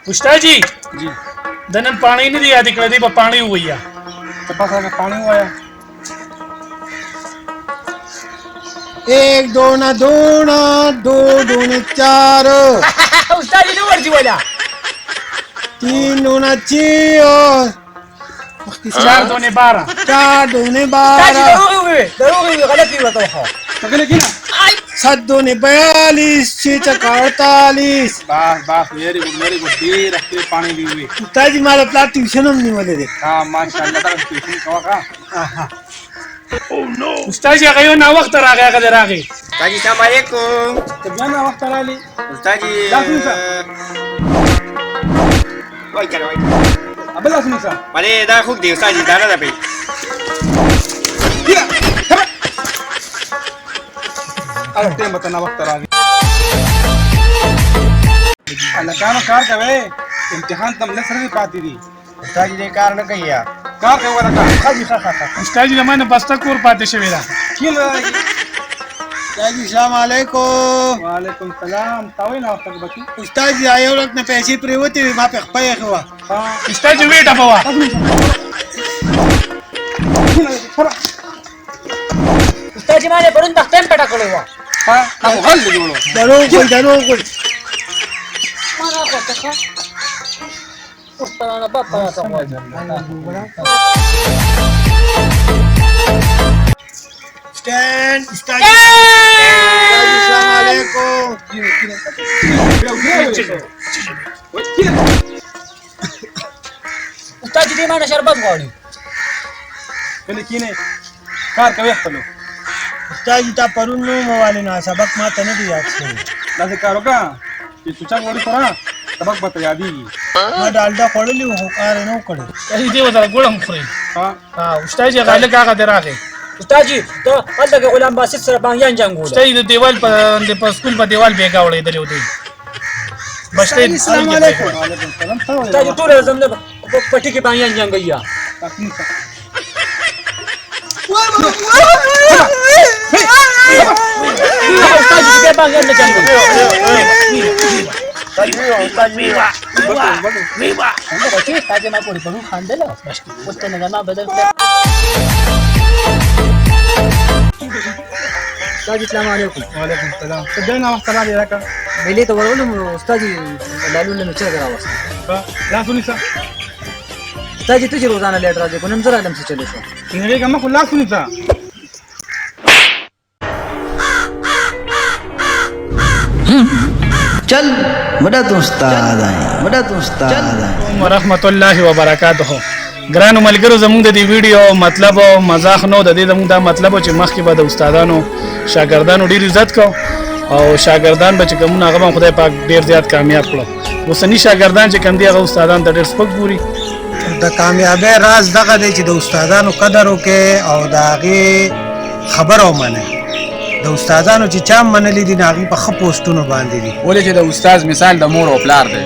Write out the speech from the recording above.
استاد جی जी د نن پانی نه دی یاد کړی دی په پانی ویا तो पास आके पानी हुआ है एक दोन दोन दो दोन चार استاد جی ورځي ولا तीन दोन चार 4 دونه 12 चार दोन استاد جی 12 ضروري غلطي وته तकले की ना सात दोन 42 छह चक 48 बस वेरी गुड डी रखते पानी दी हुई ताजी मला प्ला ट्यूशन हम नहीं वाले दे हां माशाल्लाह तक ट्यूशन कवा का استاد جی هغه یو نا وخت راغی هغه راغی Ustaz Assalamualaikum. तो जाना वक्त वाली Ustaz Langsung, Ustaz. Woi kalau woi. अब ला सुन सा Mari dah hook di Ustaz dah ada tapi. किया अब टाइम बताना वक्त वाली अल्लाह काम कार कवे इम्तिहान तुम नसर भी पाती थी Ustaz ni कारण कहिया. कार के वाला का خاجي خا استاد جی لمنه بسته کور پاتې شوی دا किल ताजी सलाम अलैकुम वालेकुम सलाम तावे ना वक्त बची उस्ताद जी आए और अपने पैसे पूरे होते हुए वहां पे खपाया हुआ हां استاد جی ویټه پوا استاد جی باندې پرون تختم پټه کړو हां अब हल जोड़ो डरो कोई ما نه کوته ښه استاد بابا ته وایي स्टैंड उस्ताद जी सलाम अलैकुम استاد جی دې باندې شربت غواړي पहले किने कार कवे खलो उस्ताद जी ता परुन नो मोवाले ना सबक मा तने भी याद से लासे कारो का ये तुचा गोड़ी करा सबक बता यादी ما डालडा खोलली हो कार नो करे ای دی ودا ګولم خوري हां ها استاد جی غاله هغه راغی استاد جی ته هلته غلام باسط سره باندې جنگول استاد جی د دیوال په سکول په دیوال بیګا وړې درو دی بشته السلام علیکم वालेकुम सलाम استاد جی ټول زمونه پټی کې باندې جنگیا استاد جی دې باندې جنگول بچی استاد ما کوړي په خاندل اوس ته نه ما بدل استاد جی السلام علیکم वालेकुम सलाम तो देना वक्त वाली रखा ملي ته ورولم استاد جی لالو له چر راوست لا सुनी सा استاد جی ته چې روزانه لیټ راځي کو نن زرا دم څه چلو شو इनके कम को ला सुनी सा चल बड़ा तो उस्ताद आए बड़ा तो उस्ताद आए ورحمت الله وبرکاته ګرانو ملګرو زموږ د دې ویډیو مطلب او مزاح نو د دې زموږ دا مطلب چې مخکې به د استادانو شاګردانو ډیر عزت کو او شاګردان به چې کومه هغه خدای پاک ډیر زیات کامیاب کړو اوسنی شاګردان چې کوم دي هغه استادان ته ډیر سپک ګوري د کامیابی راز دغه دی چې د استادانو قدر وکړي او داغه خبرو منه د استادانو چې چا منلي دي ناغي په خپوستونو باندې دي ولې چې د استاد مثال د مور او پلار دی